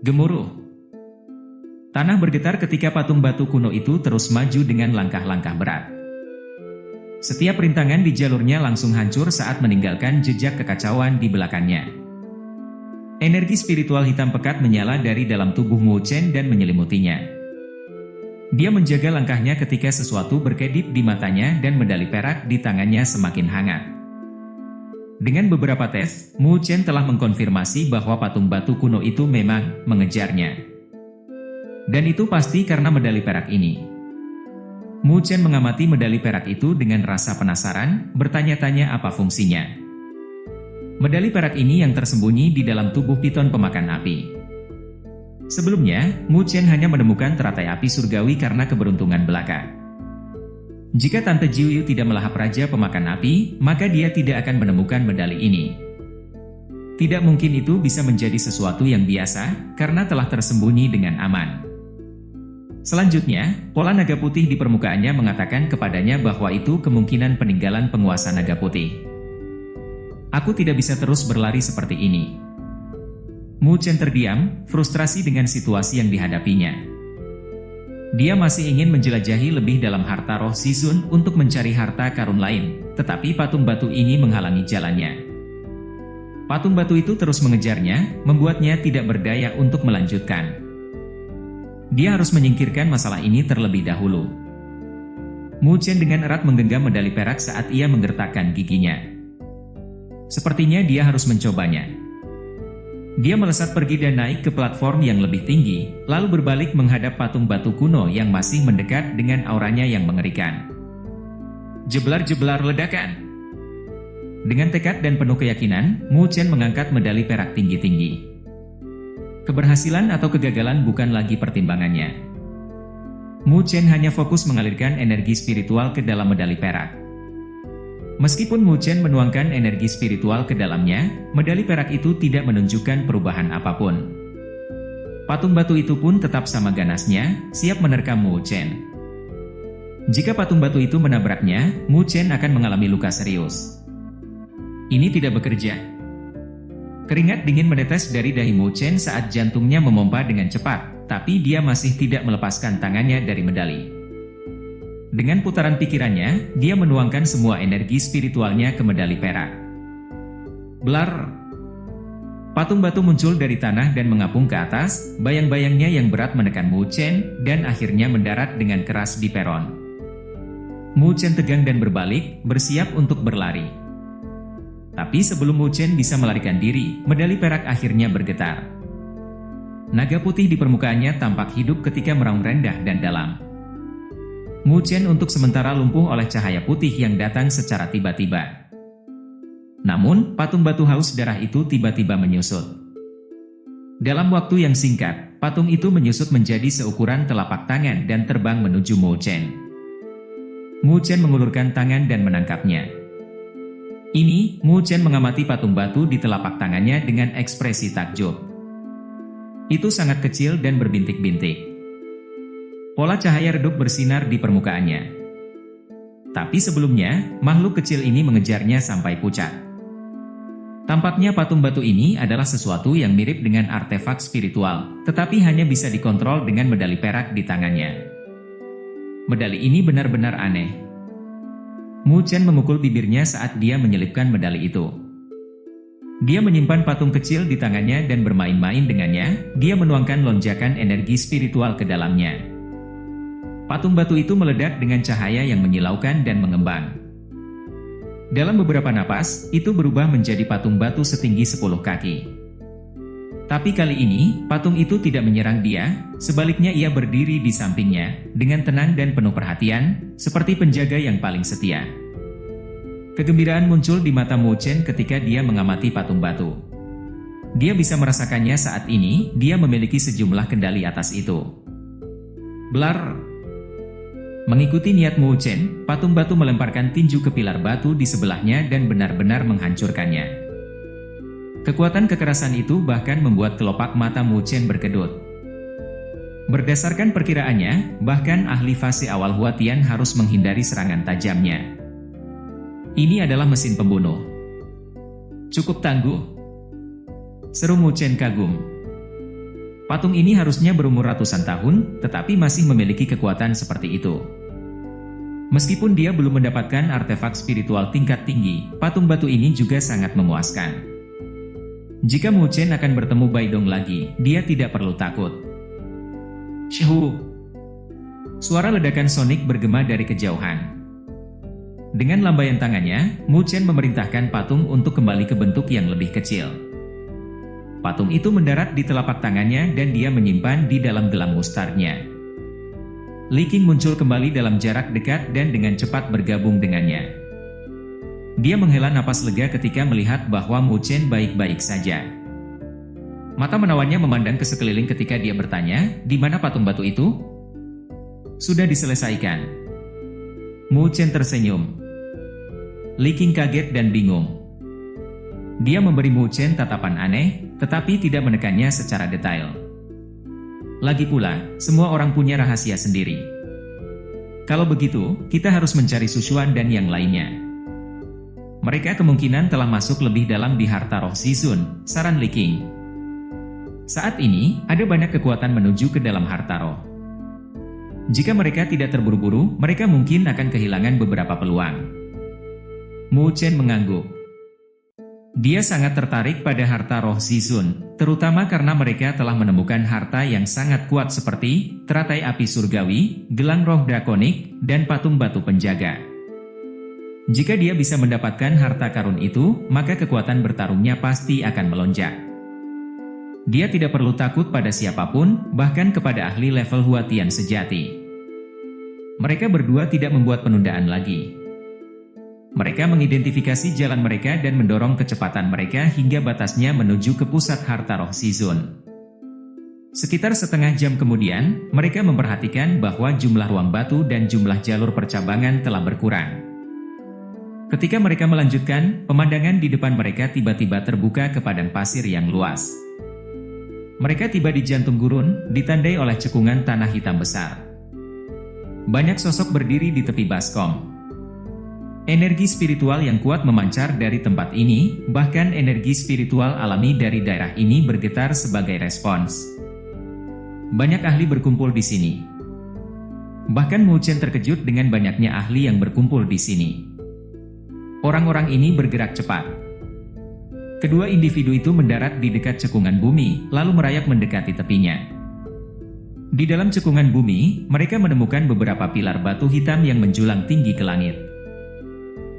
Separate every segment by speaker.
Speaker 1: Gemuruh. Tanah bergetar ketika patung batu kuno itu terus maju dengan langkah-langkah berat. Setiap rintangan di jalurnya langsung hancur saat meninggalkan jejak kekacauan di belakangnya. Energi spiritual hitam pekat menyala dari dalam tubuh Mu Chen dan menyelimutinya. Dia menjaga langkahnya ketika sesuatu berkedip di matanya dan medali perak di tangannya semakin hangat. Dengan beberapa tes, Mu Chen telah mengkonfirmasi bahwa patung batu kuno itu memang mengejarnya. Dan itu pasti karena medali perak ini. Mu Chen mengamati medali perak itu dengan rasa penasaran, bertanya-tanya apa fungsinya. Medali perak ini yang tersembunyi di dalam tubuh piton pemakan api. Sebelumnya, Mu Chen hanya menemukan teratai api surgawi karena keberuntungan belaka. Jika Tante Jiuyu tidak melahap Raja Pemakan Api, maka dia tidak akan menemukan medali ini. Tidak mungkin itu bisa menjadi sesuatu yang biasa, karena telah tersembunyi dengan aman. Selanjutnya, pola naga putih di permukaannya mengatakan kepadanya bahwa itu kemungkinan peninggalan penguasa naga putih. Aku tidak bisa terus berlari seperti ini. Mu Chen terdiam, frustrasi dengan situasi yang dihadapinya. Dia masih ingin menjelajahi lebih dalam harta roh Shizun untuk mencari harta karun lain, tetapi patung batu ini menghalangi jalannya. Patung batu itu terus mengejarnya, membuatnya tidak berdaya untuk melanjutkan. Dia harus menyingkirkan masalah ini terlebih dahulu. Mu Chen dengan erat menggenggam medali perak saat ia menggertakkan giginya. Sepertinya dia harus mencobanya. Dia melesat pergi dan naik ke platform yang lebih tinggi, lalu berbalik menghadap patung batu kuno yang masih mendekat dengan auranya yang mengerikan. Jeblar-jeblar ledakan. Dengan tekad dan penuh keyakinan, Mu Chen mengangkat medali perak tinggi-tinggi. Keberhasilan atau kegagalan bukan lagi pertimbangannya. Mu Chen hanya fokus mengalirkan energi spiritual ke dalam medali perak. Meskipun Mu Chen menuangkan energi spiritual ke dalamnya, medali perak itu tidak menunjukkan perubahan apapun. Patung batu itu pun tetap sama ganasnya, siap menerkam Mu Chen. Jika patung batu itu menabraknya, Mu Chen akan mengalami luka serius. Ini tidak bekerja. Keringat dingin menetes dari dahi Mu Chen saat jantungnya memompa dengan cepat, tapi dia masih tidak melepaskan tangannya dari medali. Dengan putaran pikirannya, dia menuangkan semua energi spiritualnya ke medali perak. Blar! Patung batu muncul dari tanah dan mengapung ke atas, bayang-bayangnya yang berat menekan Mu Chen, dan akhirnya mendarat dengan keras di peron. Mu Chen tegang dan berbalik, bersiap untuk berlari. Tapi sebelum Mu Chen bisa melarikan diri, medali perak akhirnya bergetar. Naga putih di permukaannya tampak hidup ketika meraung rendah dan dalam. Mu Chen untuk sementara lumpuh oleh cahaya putih yang datang secara tiba-tiba. Namun, patung batu haus darah itu tiba-tiba menyusut. Dalam waktu yang singkat, patung itu menyusut menjadi seukuran telapak tangan dan terbang menuju Mu Chen. Mu Chen mengulurkan tangan dan menangkapnya. Ini, Mu Chen mengamati patung batu di telapak tangannya dengan ekspresi takjub. Itu sangat kecil dan berbintik-bintik. Pola cahaya redup bersinar di permukaannya. Tapi sebelumnya, makhluk kecil ini mengejarnya sampai pucat. Tampaknya patung batu ini adalah sesuatu yang mirip dengan artefak spiritual, tetapi hanya bisa dikontrol dengan medali perak di tangannya. Medali ini benar-benar aneh. Mu Chen memukul bibirnya saat dia menyelipkan medali itu. Dia menyimpan patung kecil di tangannya dan bermain-main dengannya, dia menuangkan lonjakan energi spiritual ke dalamnya. Patung batu itu meledak dengan cahaya yang menyilaukan dan mengembang. Dalam beberapa napas, itu berubah menjadi patung batu setinggi 10 kaki. Tapi kali ini, patung itu tidak menyerang dia, sebaliknya ia berdiri di sampingnya, dengan tenang dan penuh perhatian, seperti penjaga yang paling setia. Kegembiraan muncul di mata Mu Chen ketika dia mengamati patung batu. Dia bisa merasakannya saat ini, dia memiliki sejumlah kendali atas itu. Blar! Mengikuti niat Mu Chen, patung batu melemparkan tinju ke pilar batu di sebelahnya dan benar-benar menghancurkannya. Kekuatan kekerasan itu bahkan membuat kelopak mata Mu Chen berkedut. Berdasarkan perkiraannya, bahkan ahli fase awal Huatian harus menghindari serangan tajamnya. Ini adalah mesin pembunuh. Cukup tangguh. Seru Mu Chen kagum. Patung ini harusnya berumur ratusan tahun, tetapi masih memiliki kekuatan seperti itu. Meskipun dia belum mendapatkan artefak spiritual tingkat tinggi, patung batu ini juga sangat memuaskan. Jika Mu Chen akan bertemu Bai Dong lagi, dia tidak perlu takut. Shuhu! Suara ledakan sonik bergema dari kejauhan. Dengan lambaian tangannya, Mu Chen memerintahkan patung untuk kembali ke bentuk yang lebih kecil. Patung itu mendarat di telapak tangannya dan dia menyimpan di dalam gelang mustarnya. Li Qing muncul kembali dalam jarak dekat dan dengan cepat bergabung dengannya. Dia menghela napas lega ketika melihat bahwa Mu Chen baik-baik saja. Mata menawannya memandang ke sekeliling ketika dia bertanya, "Di mana patung batu itu?" "Sudah diselesaikan." Mu Chen tersenyum. Li Qing kaget dan bingung. Dia memberi Mu Chen tatapan aneh, tetapi tidak menekannya secara detail. Lagi pula, semua orang punya rahasia sendiri. Kalau begitu, kita harus mencari Susuan dan yang lainnya. Mereka kemungkinan telah masuk lebih dalam di harta roh Zizun, saran Li Qing. Saat ini, ada banyak kekuatan menuju ke dalam harta roh. Jika mereka tidak terburu-buru, mereka mungkin akan kehilangan beberapa peluang. Mu Chen mengangguk. Dia sangat tertarik pada harta roh Zizun, terutama karena mereka telah menemukan harta yang sangat kuat seperti teratai api surgawi, gelang roh drakonik, dan patung batu penjaga. Jika dia bisa mendapatkan harta karun itu, maka kekuatan bertarungnya pasti akan melonjak. Dia tidak perlu takut pada siapapun, bahkan kepada ahli level Huatian sejati. Mereka berdua tidak membuat penundaan lagi. Mereka mengidentifikasi jalan mereka dan mendorong kecepatan mereka hingga batasnya menuju ke pusat harta roh Zizun. Sekitar setengah jam kemudian, mereka memperhatikan bahwa jumlah ruang batu dan jumlah jalur percabangan telah berkurang. Ketika mereka melanjutkan, pemandangan di depan mereka tiba-tiba terbuka ke padang pasir yang luas. Mereka tiba di jantung gurun, ditandai oleh cekungan tanah hitam besar. Banyak sosok berdiri di tepi baskom. Energi spiritual yang kuat memancar dari tempat ini, bahkan energi spiritual alami dari daerah ini bergetar sebagai respons. Banyak ahli berkumpul di sini. Bahkan Mu Chen terkejut dengan banyaknya ahli yang berkumpul di sini. Orang-orang ini bergerak cepat. Kedua individu itu mendarat di dekat cekungan bumi, lalu merayap mendekati tepinya. Di dalam cekungan bumi, mereka menemukan beberapa pilar batu hitam yang menjulang tinggi ke langit.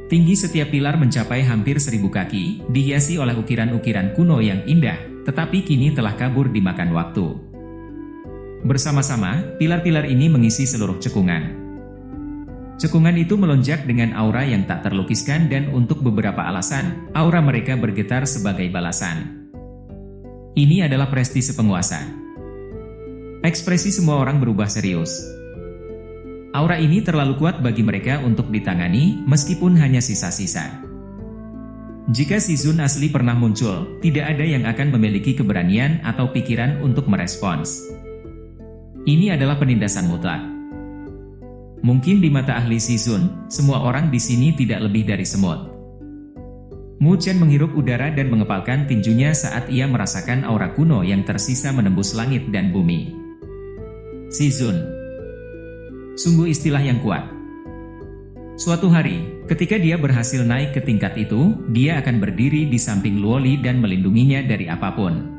Speaker 1: Tinggi setiap pilar mencapai hampir 1000 kaki, dihiasi oleh ukiran-ukiran kuno yang indah, tetapi kini telah kabur dimakan waktu. Bersama-sama, pilar-pilar ini mengisi seluruh cekungan. Cekungan itu melonjak dengan aura yang tak terlukiskan dan untuk beberapa alasan, aura mereka bergetar sebagai balasan. Ini adalah prestise penguasa. Ekspresi semua orang berubah serius. Aura ini terlalu kuat bagi mereka untuk ditangani, meskipun hanya sisa-sisa. Jika Zizun asli pernah muncul, tidak ada yang akan memiliki keberanian atau pikiran untuk merespons. Ini adalah penindasan mutlak. Mungkin di mata ahli Zizun, semua orang di sini tidak lebih dari semut. Mu Chen menghirup udara dan mengepalkan tinjunya saat ia merasakan aura kuno yang tersisa menembus langit dan bumi. Zizun. Sungguh istilah yang kuat. Suatu hari, ketika dia berhasil naik ke tingkat itu, dia akan berdiri di samping Luoli dan melindunginya dari apapun.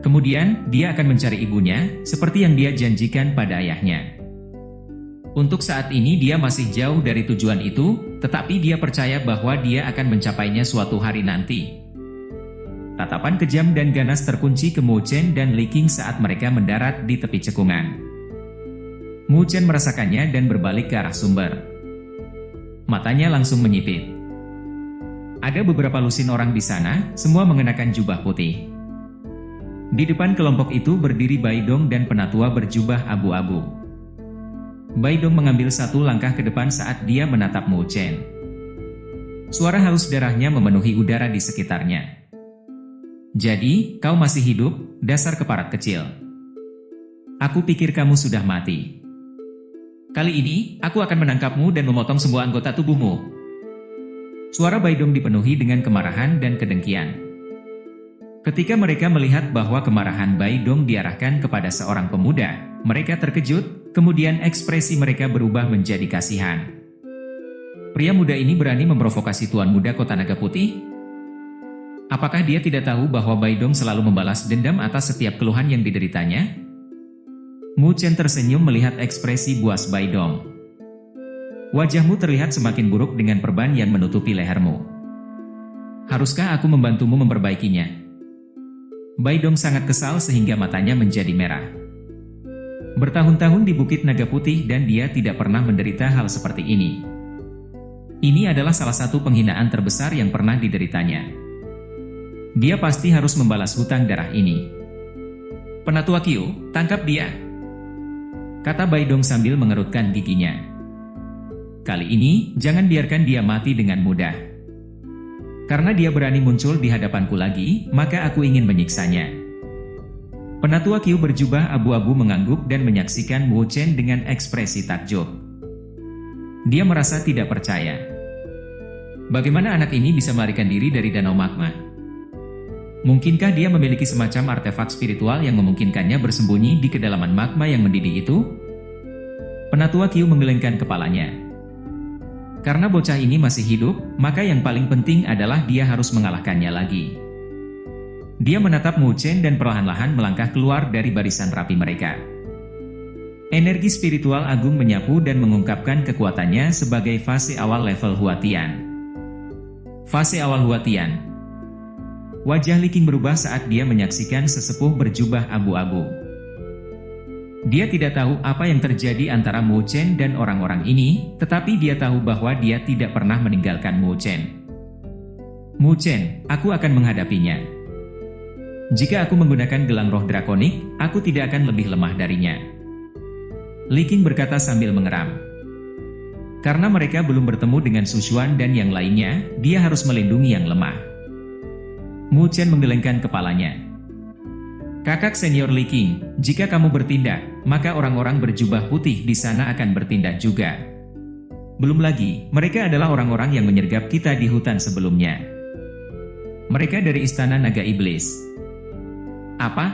Speaker 1: Kemudian, dia akan mencari ibunya, seperti yang dia janjikan pada ayahnya. Untuk saat ini dia masih jauh dari tujuan itu, tetapi dia percaya bahwa dia akan mencapainya suatu hari nanti. Tatapan kejam dan ganas terkunci ke Mu Chen dan Li Qing saat mereka mendarat di tepi cekungan. Mu Chen merasakannya dan berbalik ke arah sumber. Matanya langsung menyipit. Ada beberapa lusin orang di sana, semua mengenakan jubah putih. Di depan kelompok itu berdiri Bai Dong dan penatua berjubah abu-abu. Bai Dong mengambil satu langkah ke depan saat dia menatap Mu Chen. Suara haus darahnya memenuhi udara di sekitarnya. Jadi, kau masih hidup, dasar keparat kecil. Aku pikir kamu sudah mati. Kali ini, aku akan menangkapmu dan memotong semua anggota tubuhmu. Suara Bai Dong dipenuhi dengan kemarahan dan kedengkian. Ketika mereka melihat bahwa kemarahan Bai Dong diarahkan kepada seorang pemuda, mereka terkejut, kemudian ekspresi mereka berubah menjadi kasihan. Pria muda ini berani memprovokasi tuan muda kota naga putih? Apakah dia tidak tahu bahwa Bai Dong selalu membalas dendam atas setiap keluhan yang dideritanya? Mu Chen tersenyum melihat ekspresi buas Bai Dong. Wajahmu terlihat semakin buruk dengan perban yang menutupi lehermu. Haruskah aku membantumu memperbaikinya? Bai Dong sangat kesal sehingga matanya menjadi merah. Bertahun-tahun di Bukit Naga Putih dan dia tidak pernah menderita hal seperti ini. Ini adalah salah satu penghinaan terbesar yang pernah dideritanya. Dia pasti harus membalas hutang darah ini. Penatua Qiu, tangkap dia, kata Bai Dong sambil mengerutkan giginya. Kali ini, jangan biarkan dia mati dengan mudah. Karena dia berani muncul di hadapanku lagi, maka aku ingin menyiksanya. Penatua Qiu berjubah abu-abu mengangguk dan menyaksikan Mu Chen dengan ekspresi takjub. Dia merasa tidak percaya. Bagaimana anak ini bisa melarikan diri dari danau magma? Mungkinkah dia memiliki semacam artefak spiritual yang memungkinkannya bersembunyi di kedalaman magma yang mendidih itu? Penatua Qiu menggelengkan kepalanya. Karena bocah ini masih hidup, maka yang paling penting adalah dia harus mengalahkannya lagi. Dia menatap Mu Chen dan perlahan-lahan melangkah keluar dari barisan rapi mereka. Energi spiritual agung menyapu dan mengungkapkan kekuatannya sebagai fase awal level Huatian. Fase awal Huatian. Wajah Li Qing berubah saat dia menyaksikan sesepuh berjubah abu-abu. Dia tidak tahu apa yang terjadi antara Mu Chen dan orang-orang ini, tetapi dia tahu bahwa dia tidak pernah meninggalkan Mu Chen. Mu Chen, aku akan menghadapinya. Jika aku menggunakan gelang roh drakonik, aku tidak akan lebih lemah darinya. Li Qing berkata sambil mengeram. Karena mereka belum bertemu dengan Su Xuan dan yang lainnya, dia harus melindungi yang lemah. Mu Chen menggelengkan kepalanya. Kakak senior Li Qing, jika kamu bertindak, maka orang-orang berjubah putih di sana akan bertindak juga. Belum lagi, mereka adalah orang-orang yang menyergap kita di hutan sebelumnya. Mereka dari Istana Naga Iblis. Apa?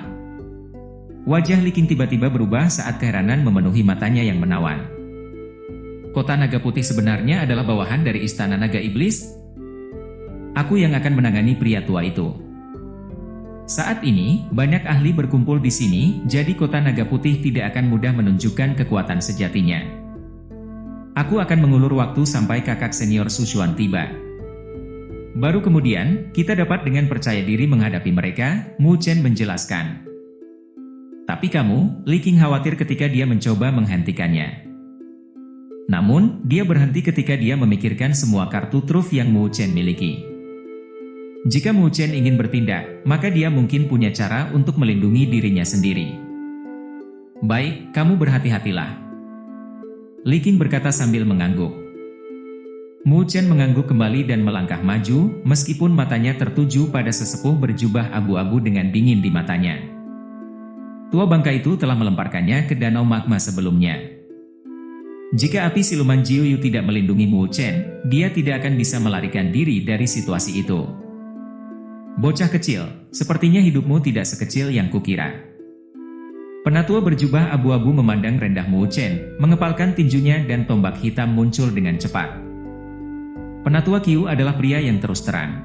Speaker 1: Wajah Li Qing tiba-tiba berubah saat keheranan memenuhi matanya yang menawan. Kota Naga Putih sebenarnya adalah bawahan dari Istana Naga Iblis? Aku yang akan menangani pria tua itu. Saat ini, banyak ahli berkumpul di sini, jadi kota Naga Putih tidak akan mudah menunjukkan kekuatan sejatinya. Aku akan mengulur waktu sampai kakak senior Su Xuan tiba. Baru kemudian, kita dapat dengan percaya diri menghadapi mereka, Mu Chen menjelaskan. Tapi kamu, Li Qing khawatir ketika dia mencoba menghentikannya. Namun, dia berhenti ketika dia memikirkan semua kartu truf yang Mu Chen miliki. Jika Mu Chen ingin bertindak, maka dia mungkin punya cara untuk melindungi dirinya sendiri. Baik, kamu berhati-hatilah, Li Qing berkata sambil mengangguk. Mu Chen mengangguk kembali dan melangkah maju, meskipun matanya tertuju pada sesepuh berjubah abu-abu dengan dingin di matanya. Tua bangka itu telah melemparkannya ke danau magma sebelumnya. Jika api siluman Jiu Yu tidak melindungi Mu Chen, dia tidak akan bisa melarikan diri dari situasi itu. Bocah kecil, sepertinya hidupmu tidak sekecil yang kukira. Penatua berjubah abu-abu memandang rendah Mu Chen, mengepalkan tinjunya dan tombak hitam muncul dengan cepat. Penatua Qiu adalah pria yang terus terang.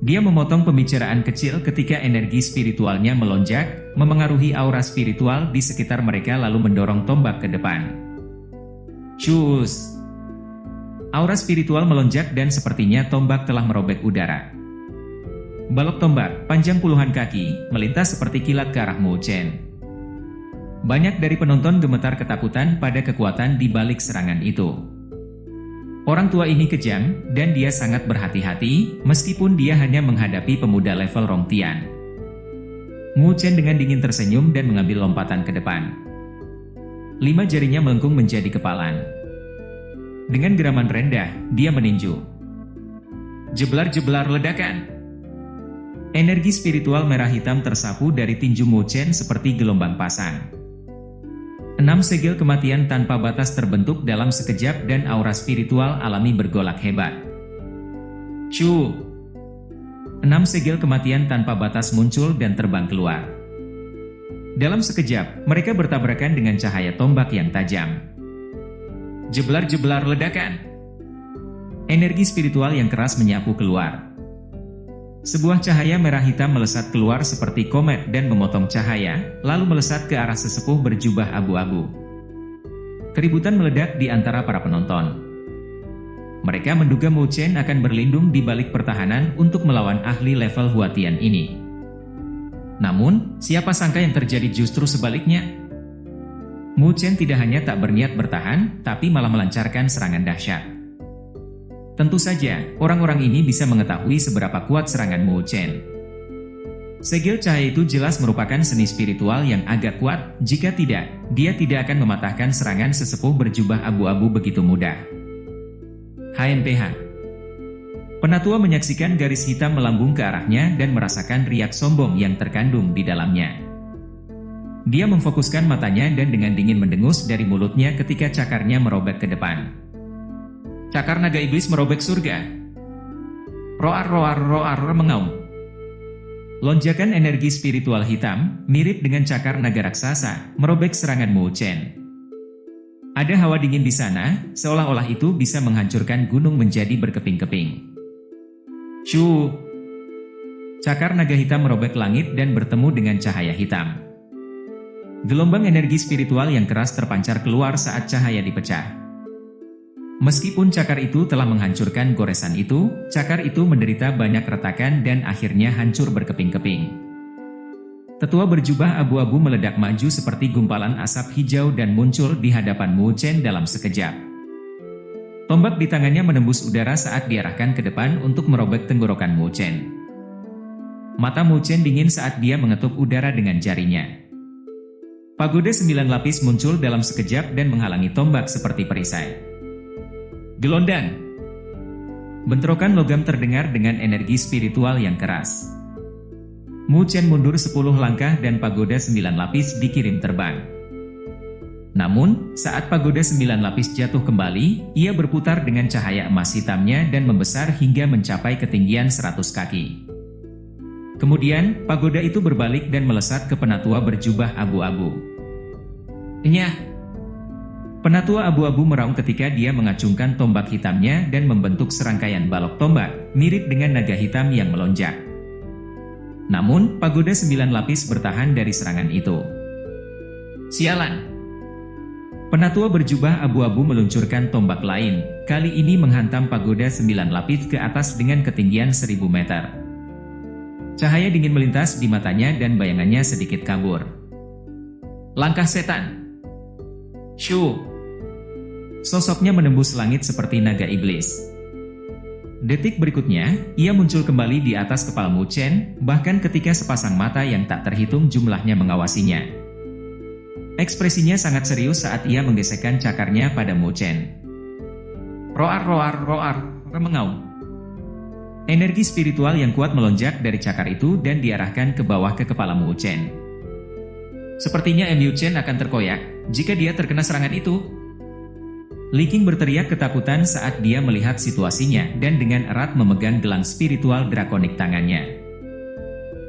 Speaker 1: Dia memotong pembicaraan kecil ketika energi spiritualnya melonjak, memengaruhi aura spiritual di sekitar mereka lalu mendorong tombak ke depan. Cus! Aura spiritual melonjak dan sepertinya tombak telah merobek udara. Balok tombak, panjang puluhan kaki, melintas seperti kilat ke arah Mu Chen. Banyak dari penonton gemetar ketakutan pada kekuatan di balik serangan itu. Orang tua ini kejam, dan dia sangat berhati-hati, meskipun dia hanya menghadapi pemuda level Rongtian. Mu Chen dengan dingin tersenyum dan mengambil lompatan ke depan. 5 jarinya melengkung menjadi kepalan. Dengan geraman rendah, dia meninju. Jeblar-jeblar ledakan. Energi spiritual merah hitam tersapu dari tinju Mu Chen seperti gelombang pasang. 6 segel kematian tanpa batas terbentuk dalam sekejap dan aura spiritual alami bergolak hebat. Cu! 6 segel kematian tanpa batas muncul dan terbang keluar. Dalam sekejap, mereka bertabrakan dengan cahaya tombak yang tajam. Jeblar-jeblar ledakan. Energi spiritual yang keras menyapu keluar. Sebuah cahaya merah hitam melesat keluar seperti komet dan memotong cahaya, lalu melesat ke arah sesepuh berjubah abu-abu. Keributan meledak di antara para penonton. Mereka menduga Mu Chen akan berlindung di balik pertahanan untuk melawan ahli level Huatian ini. Namun, siapa sangka yang terjadi justru sebaliknya. Mu Chen tidak hanya tak berniat bertahan, tapi malah melancarkan serangan dahsyat. Tentu saja, orang-orang ini bisa mengetahui seberapa kuat serangan Mu Chen. Segel cahaya itu jelas merupakan seni spiritual yang agak kuat, jika tidak, dia tidak akan mematahkan serangan sesepuh berjubah abu-abu begitu mudah. HMPH. Penatua menyaksikan garis hitam melambung ke arahnya dan merasakan riak sombong yang terkandung di dalamnya. Dia memfokuskan matanya dan dengan dingin mendengus dari mulutnya ketika cakarnya merobek ke depan. Cakar naga iblis merobek surga. Roar roar roar mengaum. Lonjakan energi spiritual hitam, mirip dengan cakar naga raksasa, merobek serangan Mu Chen. Ada hawa dingin di sana, seolah-olah itu bisa menghancurkan gunung menjadi berkeping-keping. Shoo! Cakar naga hitam merobek langit dan bertemu dengan cahaya hitam. Gelombang energi spiritual yang keras terpancar keluar saat cahaya dipecah. Meskipun cakar itu telah menghancurkan goresan itu, cakar itu menderita banyak retakan dan akhirnya hancur berkeping-keping. Tetua berjubah abu-abu meledak maju seperti gumpalan asap hijau dan muncul di hadapan Mu Chen dalam sekejap. Tombak di tangannya menembus udara saat diarahkan ke depan untuk merobek tenggorokan Mu Chen. Mata Mu Chen dingin saat dia mengetuk udara dengan jarinya. Pagoda 9 lapis muncul dalam sekejap dan menghalangi tombak seperti perisai. Gelondang. Bentrokan logam terdengar dengan energi spiritual yang keras. Mu Chen mundur 10 langkah dan pagoda 9 lapis dikirim terbang. Namun, saat pagoda 9 lapis jatuh kembali, ia berputar dengan cahaya emas hitamnya dan membesar hingga mencapai ketinggian 100 kaki. Kemudian, pagoda itu berbalik dan melesat ke penatua berjubah abu-abu. Nyah! Penatua abu-abu meraung ketika dia mengacungkan tombak hitamnya dan membentuk serangkaian balok tombak, mirip dengan naga hitam yang melonjak. Namun, pagoda 9 lapis bertahan dari serangan itu. Sialan! Penatua berjubah abu-abu meluncurkan tombak lain, kali ini menghantam pagoda 9 lapis ke atas dengan ketinggian 1000 meter. Cahaya dingin melintas di matanya dan bayangannya sedikit kabur. Langkah setan! Shoo! Sosoknya menembus langit seperti naga iblis. Detik berikutnya, ia muncul kembali di atas kepala Mu Chen, bahkan ketika sepasang mata yang tak terhitung jumlahnya mengawasinya. Ekspresinya sangat serius saat ia menggesekkan cakarnya pada Mu Chen. Roar roar roar, mengaum. Energi spiritual yang kuat melonjak dari cakar itu dan diarahkan ke bawah ke kepala Mu Chen. Sepertinya Mu Chen akan terkoyak jika dia terkena serangan itu. Li Qing berteriak ketakutan saat dia melihat situasinya dan dengan erat memegang gelang spiritual drakonik tangannya.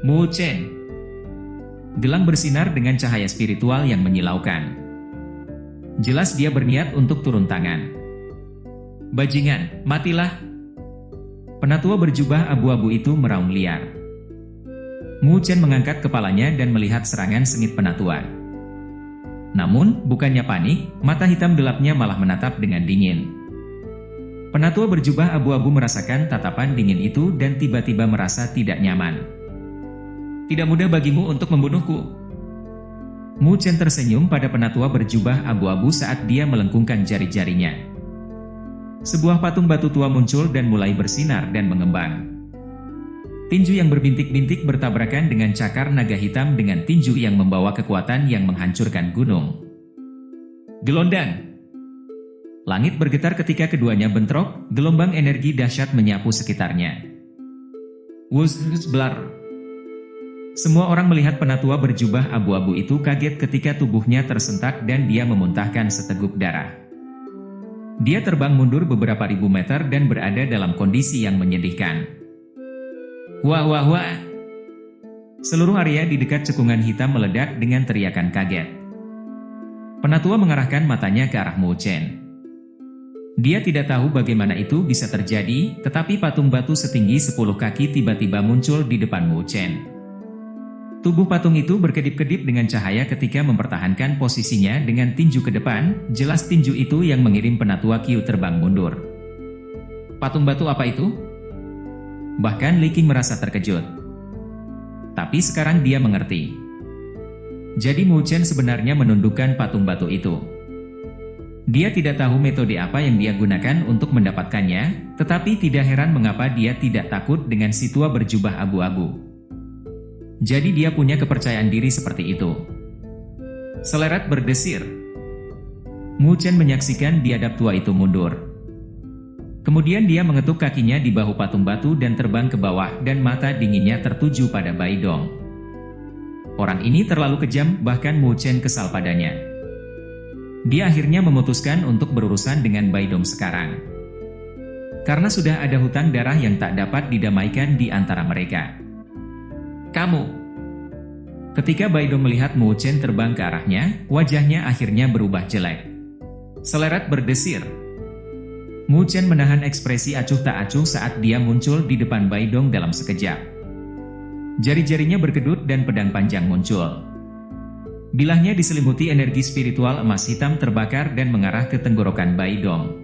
Speaker 1: Mu Chen. Gelang bersinar dengan cahaya spiritual yang menyilaukan. Jelas dia berniat untuk turun tangan. Bajingan, matilah! Penatua berjubah abu-abu itu meraung liar. Mu Chen mengangkat kepalanya dan melihat serangan sengit penatua. Namun, bukannya panik, mata hitam gelapnya malah menatap dengan dingin. Penatua berjubah abu-abu merasakan tatapan dingin itu dan tiba-tiba merasa tidak nyaman. Tidak mudah bagimu untuk membunuhku. Mu Chen tersenyum pada penatua berjubah abu-abu saat dia melengkungkan jari-jarinya. Sebuah patung batu tua muncul dan mulai bersinar dan mengembang. Tinju yang berbintik-bintik bertabrakan dengan cakar naga hitam dengan tinju yang membawa kekuatan yang menghancurkan gunung. Gelondang! Langit bergetar ketika keduanya bentrok, gelombang energi dahsyat menyapu sekitarnya. Wuz blar! Semua orang melihat penatua berjubah abu-abu itu kaget ketika tubuhnya tersentak dan dia memuntahkan seteguk darah. Dia terbang mundur beberapa ribu meter dan berada dalam kondisi yang menyedihkan. Wah wah wah! Seluruh area di dekat cekungan hitam meledak dengan teriakan kaget. Penatua mengarahkan matanya ke arah Mo Chen. Dia tidak tahu bagaimana itu bisa terjadi, tetapi patung batu setinggi 10 kaki tiba-tiba muncul di depan Mo Chen. Tubuh patung itu berkedip-kedip dengan cahaya ketika mempertahankan posisinya dengan tinju ke depan, jelas tinju itu yang mengirim penatua Qiu terbang mundur. Patung batu apa itu? Bahkan Li Qing merasa terkejut. Tapi sekarang dia mengerti. Jadi Mo Chen sebenarnya menundukkan patung batu itu. Dia tidak tahu metode apa yang dia gunakan untuk mendapatkannya, tetapi tidak heran mengapa dia tidak takut dengan si tua berjubah abu-abu. Jadi dia punya kepercayaan diri seperti itu. Selerat berdesir. Mo Chen menyaksikan biadab tua itu mundur. Kemudian dia mengetuk kakinya di bahu patung batu dan terbang ke bawah dan mata dinginnya tertuju pada Bai Dong. Orang ini terlalu kejam, bahkan Mo Chen kesal padanya. Dia akhirnya memutuskan untuk berurusan dengan Bai Dong sekarang. Karena sudah ada hutang darah yang tak dapat didamaikan di antara mereka. Kamu. Ketika Bai Dong melihat Mo Chen terbang ke arahnya, wajahnya akhirnya berubah jelek. Selerat berdesir. Mo Chen menahan ekspresi acuh tak acuh saat dia muncul di depan Bai Dong dalam sekejap. Jari-jarinya berkedut dan pedang panjang muncul. Bilahnya diselimuti energi spiritual emas hitam terbakar dan mengarah ke tenggorokan Bai Dong.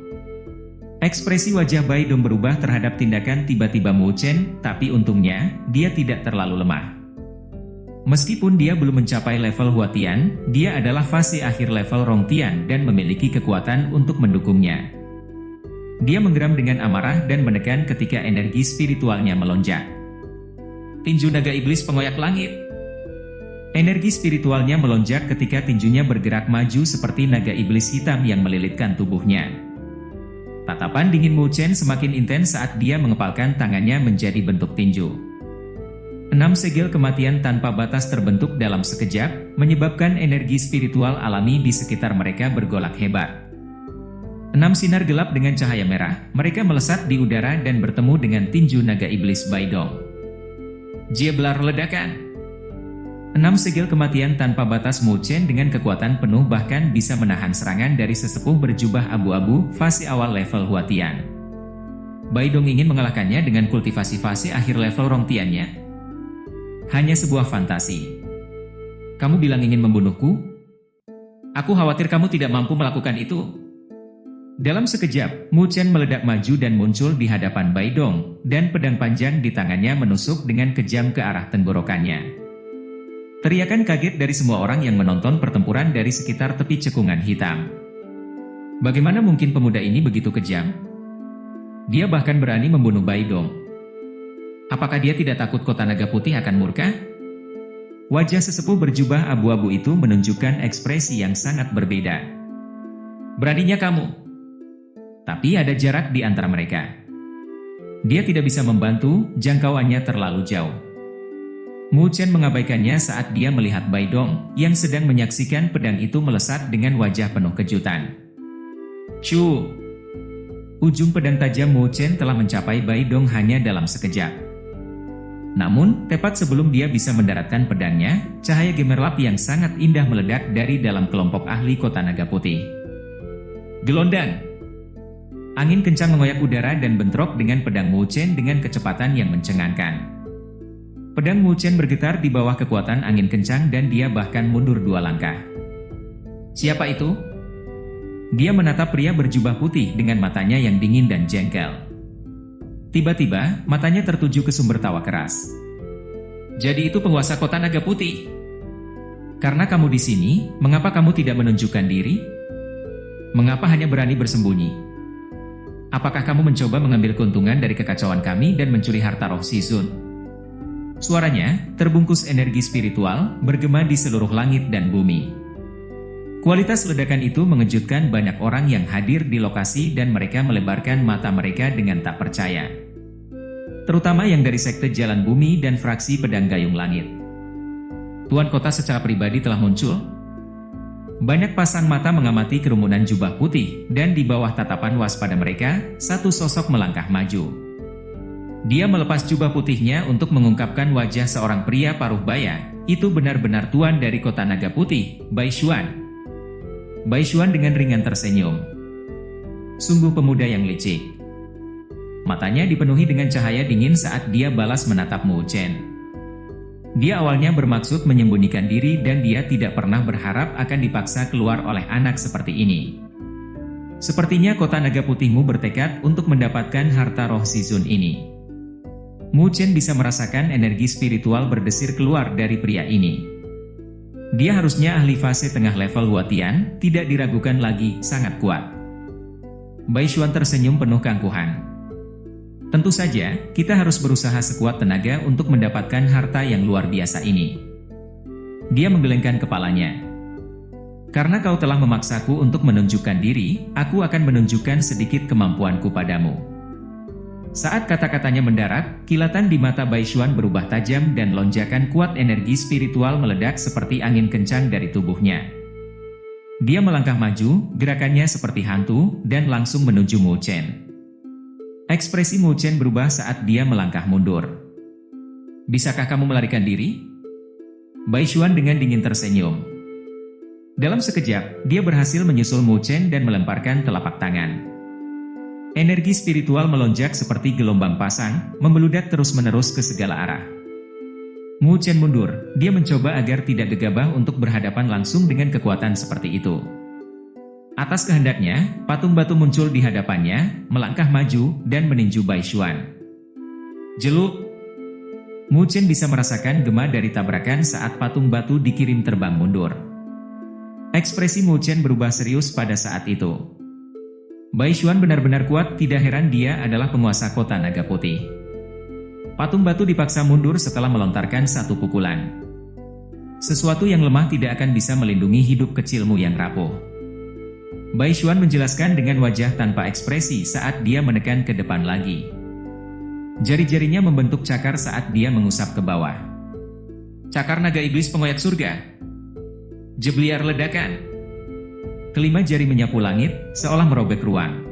Speaker 1: Ekspresi wajah Bai Dong berubah terhadap tindakan tiba-tiba Mo Chen, tapi untungnya, dia tidak terlalu lemah. Meskipun dia belum mencapai level Huatian, dia adalah fase akhir level Rongtian dan memiliki kekuatan untuk mendukungnya. Dia menggeram dengan amarah dan menekan ketika energi spiritualnya melonjak. Tinju naga iblis pengoyak langit. Energi spiritualnya melonjak ketika tinjunya bergerak maju seperti naga iblis hitam yang melilitkan tubuhnya. Tatapan dingin Mo Chen semakin intens saat dia mengepalkan tangannya menjadi bentuk tinju. 6 segel kematian tanpa batas terbentuk dalam sekejap, menyebabkan energi spiritual alami di sekitar mereka bergolak hebat. 6 sinar gelap dengan cahaya merah, mereka melesat di udara dan bertemu dengan tinju naga iblis Bai Dong. Jeblar ledakan. 6 segel kematian tanpa batas Mo Chen dengan kekuatan penuh bahkan bisa menahan serangan dari sesepuh berjubah abu-abu fase awal level Huatian. Bai Dong ingin mengalahkannya dengan kultivasi fase akhir level Rongtiannya. Hanya sebuah fantasi. Kamu bilang ingin membunuhku? Aku khawatir kamu tidak mampu melakukan itu. Dalam sekejap, Mo Chen meledak maju dan muncul di hadapan Bai Dong, dan pedang panjang di tangannya menusuk dengan kejam ke arah tenggorokannya. Teriakan kaget dari semua orang yang menonton pertempuran dari sekitar tepi cekungan hitam. Bagaimana mungkin pemuda ini begitu kejam? Dia bahkan berani membunuh Bai Dong. Apakah dia tidak takut kota naga putih akan murka? Wajah sesepuh berjubah abu-abu itu menunjukkan ekspresi yang sangat berbeda. Beraninya kamu. Tapi ada jarak di antara mereka. Dia tidak bisa membantu, jangkauannya terlalu jauh. Mo Chen mengabaikannya saat dia melihat Bai Dong, yang sedang menyaksikan pedang itu melesat dengan wajah penuh kejutan. Shoo! Ujung pedang tajam Mo Chen telah mencapai Bai Dong hanya dalam sekejap. Namun, tepat sebelum dia bisa mendaratkan pedangnya, cahaya gemerlap yang sangat indah meledak dari dalam kelompok ahli kota naga putih. Gelondang! Angin kencang mengoyak udara dan bentrok dengan pedang Mo Chen dengan kecepatan yang mencengangkan. Pedang Mo Chen bergetar di bawah kekuatan angin kencang dan dia bahkan mundur 2 langkah. Siapa itu? Dia menatap pria berjubah putih dengan matanya yang dingin dan jengkel. Tiba-tiba, matanya tertuju ke sumber tawa keras. Jadi itu penguasa kota naga putih? Karena kamu di sini, mengapa kamu tidak menunjukkan diri? Mengapa hanya berani bersembunyi? Apakah kamu mencoba mengambil keuntungan dari kekacauan kami dan mencuri harta roh Shizun? Suaranya, terbungkus energi spiritual, bergema di seluruh langit dan bumi. Kualitas ledakan itu mengejutkan banyak orang yang hadir di lokasi dan mereka melebarkan mata mereka dengan tak percaya. Terutama yang dari sekte Jalan Bumi dan fraksi Pedang Gayung Langit. Tuan Kota secara pribadi telah muncul. Banyak pasang mata mengamati kerumunan jubah putih, dan di bawah tatapan waspada mereka, satu sosok melangkah maju. Dia melepas jubah putihnya untuk mengungkapkan wajah seorang pria paruh baya. Itu benar-benar tuan dari kota naga putih, Bai Xuan. Bai Xuan dengan ringan tersenyum. Sungguh pemuda yang licik. Matanya dipenuhi dengan cahaya dingin saat dia balas menatap Mu Chen. Dia awalnya bermaksud menyembunyikan diri dan dia tidak pernah berharap akan dipaksa keluar oleh anak seperti ini. Sepertinya kota naga putihmu bertekad untuk mendapatkan harta roh Zizun ini. Mu Chen bisa merasakan energi spiritual berdesir keluar dari pria ini. Dia harusnya ahli fase tengah level Huatian, tidak diragukan lagi, sangat kuat. Bai Xuan tersenyum penuh keangkuhan. Tentu saja, kita harus berusaha sekuat tenaga untuk mendapatkan harta yang luar biasa ini. Dia menggelengkan kepalanya. Karena kau telah memaksaku untuk menunjukkan diri, aku akan menunjukkan sedikit kemampuanku padamu. Saat kata-katanya mendarat, kilatan di mata Bai Xuan berubah tajam dan lonjakan kuat energi spiritual meledak seperti angin kencang dari tubuhnya. Dia melangkah maju, gerakannya seperti hantu, dan langsung menuju Mu Chen. Ekspresi Mu Chen berubah saat dia melangkah mundur. Bisakah kamu melarikan diri? Bai Xuan dengan dingin tersenyum. Dalam sekejap, dia berhasil menyusul Mu Chen dan melemparkan telapak tangan. Energi spiritual melonjak seperti gelombang pasang, membeludak terus-menerus ke segala arah. Mu Chen mundur, dia mencoba agar tidak gegabah untuk berhadapan langsung dengan kekuatan seperti itu. Atas kehendaknya, patung batu muncul di hadapannya, melangkah maju, dan meninju Bai Xuan. Jeluk! Mu Chen bisa merasakan gema dari tabrakan saat patung batu dikirim terbang mundur. Ekspresi Mu Chen berubah serius pada saat itu. Bai Xuan benar-benar kuat, tidak heran dia adalah penguasa kota naga putih. Patung batu dipaksa mundur setelah melontarkan satu pukulan. Sesuatu yang lemah tidak akan bisa melindungi hidup kecilmu yang rapuh. Bai Xuan menjelaskan dengan wajah tanpa ekspresi saat dia menekan ke depan lagi. Jari-jarinya membentuk cakar saat dia mengusap ke bawah. Cakar naga iblis pengoyak surga. Jebliar ledakan. Kelima jari menyapu langit, seolah merobek ruang.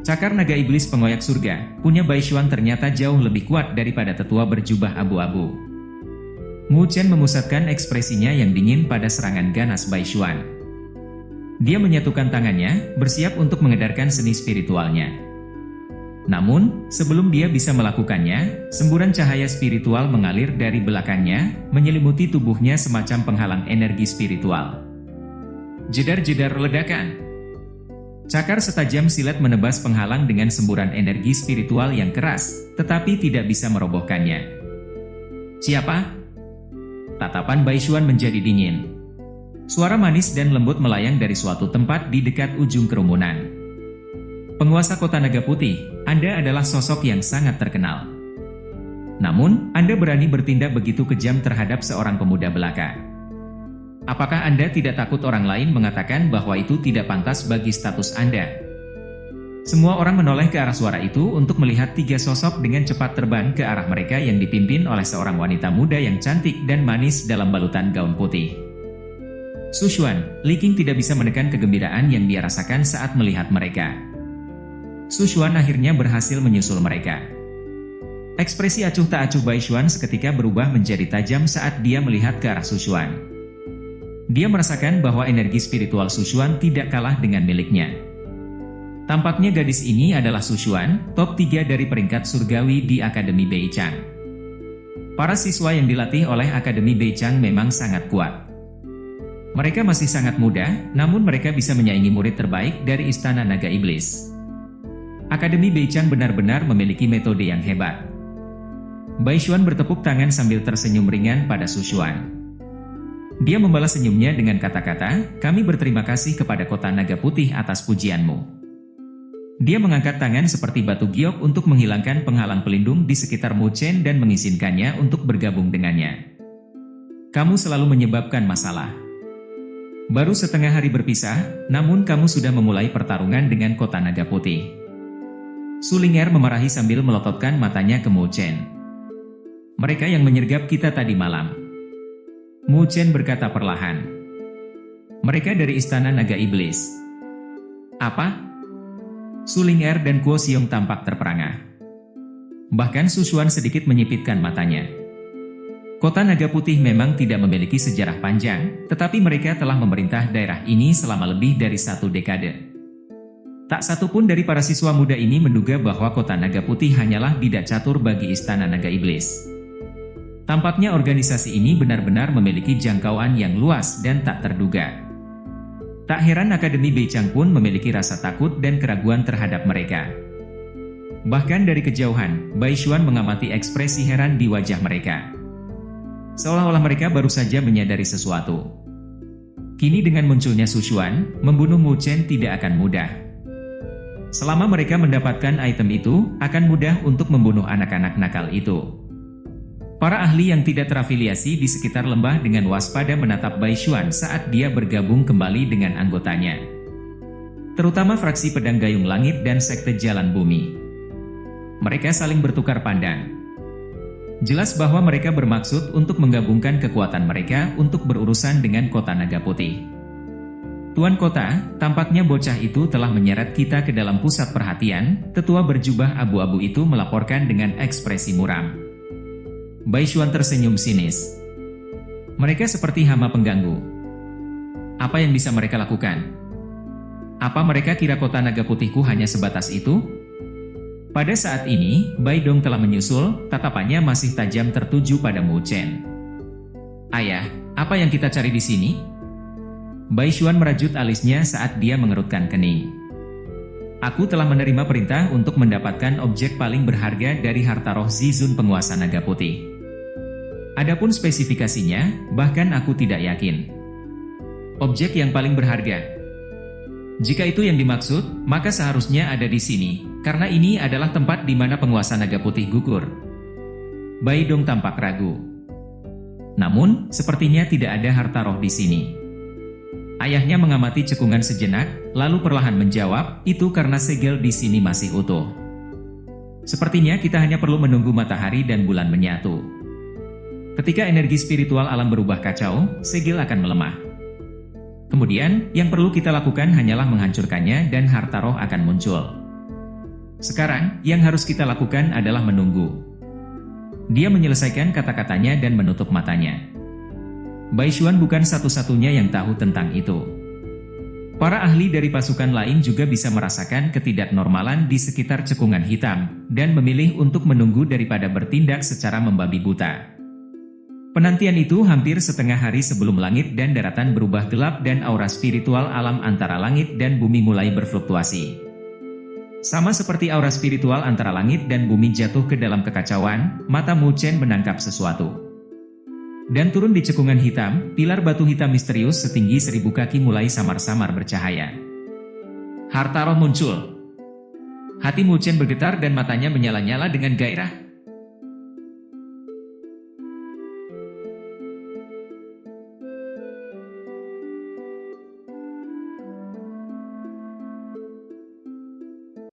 Speaker 1: Cakar naga iblis pengoyak surga, punya Bai Xuan ternyata jauh lebih kuat daripada tetua berjubah abu-abu. Mu Chen memusatkan ekspresinya yang dingin pada serangan ganas Bai Xuan. Dia menyatukan tangannya, bersiap untuk mengedarkan seni spiritualnya. Namun, sebelum dia bisa melakukannya, semburan cahaya spiritual mengalir dari belakangnya, menyelimuti tubuhnya semacam penghalang energi spiritual. Jedar-jedar ledakan. Cakar setajam silet menebas penghalang dengan semburan energi spiritual yang keras, tetapi tidak bisa merobohkannya. Siapa? Tatapan Bai Xuan menjadi dingin. Suara manis dan lembut melayang dari suatu tempat di dekat ujung kerumunan. Penguasa kota naga putih, Anda adalah sosok yang sangat terkenal. Namun, Anda berani bertindak begitu kejam terhadap seorang pemuda belaka. Apakah Anda tidak takut orang lain mengatakan bahwa itu tidak pantas bagi status Anda? Semua orang menoleh ke arah suara itu untuk melihat tiga sosok dengan cepat terbang ke arah mereka yang dipimpin oleh seorang wanita muda yang cantik dan manis dalam balutan gaun putih. Su Xuan, Li Qing tidak bisa menekan kegembiraan yang dia rasakan saat melihat mereka. Su Xuan akhirnya berhasil menyusul mereka. Ekspresi acuh tak acuh Bai Xuan seketika berubah menjadi tajam saat dia melihat ke arah Su Xuan. Dia merasakan bahwa energi spiritual Su Xuan tidak kalah dengan miliknya. Tampaknya gadis ini adalah Su Xuan, top 3 dari peringkat surgawi di Akademi Beichang. Para siswa yang dilatih oleh Akademi Beichang memang sangat kuat. Mereka masih sangat muda, namun mereka bisa menyaingi murid terbaik dari Istana Naga Iblis. Akademi Beichang benar-benar memiliki metode yang hebat. Bai Xuan bertepuk tangan sambil tersenyum ringan pada Su Xuan. Dia membalas senyumnya dengan kata-kata, kami berterima kasih kepada kota naga putih atas pujianmu. Dia mengangkat tangan seperti batu giok untuk menghilangkan penghalang pelindung di sekitar Mu Chen dan mengizinkannya untuk bergabung dengannya. Kamu selalu menyebabkan masalah. Baru setengah hari berpisah, namun kamu sudah memulai pertarungan dengan kota naga putih. Su Ling'er memarahi sambil melototkan matanya ke Mu Chen. Mereka yang menyergap kita tadi malam. Mu Chen berkata perlahan. Mereka dari Istana Naga Iblis. Apa? Su Ling'er dan Kuo Xiong tampak terperangah. Bahkan Sushuan sedikit menyipitkan matanya. Kota Naga Putih memang tidak memiliki sejarah panjang, tetapi mereka telah memerintah daerah ini selama lebih dari 1 dekade. Tak satu pun dari para siswa muda ini menduga bahwa Kota Naga Putih hanyalah bidak catur bagi Istana Naga Iblis. Tampaknya organisasi ini benar-benar memiliki jangkauan yang luas dan tak terduga. Tak heran Akademi Beichang pun memiliki rasa takut dan keraguan terhadap mereka. Bahkan dari kejauhan, Bai Xuan mengamati ekspresi heran di wajah mereka. Seolah-olah mereka baru saja menyadari sesuatu. Kini dengan munculnya Sushuan, membunuh Mu Chen tidak akan mudah. Selama mereka mendapatkan item itu, akan mudah untuk membunuh anak-anak nakal itu. Para ahli yang tidak terafiliasi di sekitar lembah dengan waspada menatap Bai Xuan saat dia bergabung kembali dengan anggotanya. Terutama fraksi Pedang Gayung Langit dan Sekte Jalan Bumi. Mereka saling bertukar pandang. Jelas bahwa mereka bermaksud untuk menggabungkan kekuatan mereka untuk berurusan dengan Kota Naga Putih. Tuan Kota, tampaknya bocah itu telah menyeret kita ke dalam pusat perhatian, tetua berjubah abu-abu itu melaporkan dengan ekspresi muram. Bai Xuan tersenyum sinis. Mereka seperti hama pengganggu. Apa yang bisa mereka lakukan? Apa mereka kira Kota Naga Putihku hanya sebatas itu? Pada saat ini, Bai Dong telah menyusul, tatapannya masih tajam tertuju pada Mu Chen. Ayah, apa yang kita cari di sini? Bai Xuan merajut alisnya saat dia mengerutkan kening. Aku telah menerima perintah untuk mendapatkan objek paling berharga dari harta roh Zizun penguasa Naga Putih. Adapun spesifikasinya, bahkan aku tidak yakin. Objek yang paling berharga. Jika itu yang dimaksud, maka seharusnya ada di sini, karena ini adalah tempat di mana penguasa Naga Putih gugur. Bai Dong tampak ragu. Namun, sepertinya tidak ada harta roh di sini. Ayahnya mengamati cekungan sejenak, lalu perlahan menjawab, itu karena segel di sini masih utuh. Sepertinya kita hanya perlu menunggu matahari dan bulan menyatu. Ketika energi spiritual alam berubah kacau, segel akan melemah. Kemudian, yang perlu kita lakukan hanyalah menghancurkannya dan harta roh akan muncul. Sekarang, yang harus kita lakukan adalah menunggu. Dia menyelesaikan kata-katanya dan menutup matanya. Bai Xuan bukan satu-satunya yang tahu tentang itu. Para ahli dari pasukan lain juga bisa merasakan ketidaknormalan di sekitar cekungan hitam, dan memilih untuk menunggu daripada bertindak secara membabi buta. Penantian itu hampir setengah hari sebelum langit dan daratan berubah gelap dan aura spiritual alam antara langit dan bumi mulai berfluktuasi. Sama seperti aura spiritual antara langit dan bumi jatuh ke dalam kekacauan, mata Mu Chen menangkap sesuatu. Dan turun di cekungan hitam, pilar batu hitam misterius setinggi 1000 kaki mulai samar-samar bercahaya. Harta roh muncul. Hati Mu Chen bergetar dan matanya menyala-nyala dengan gairah.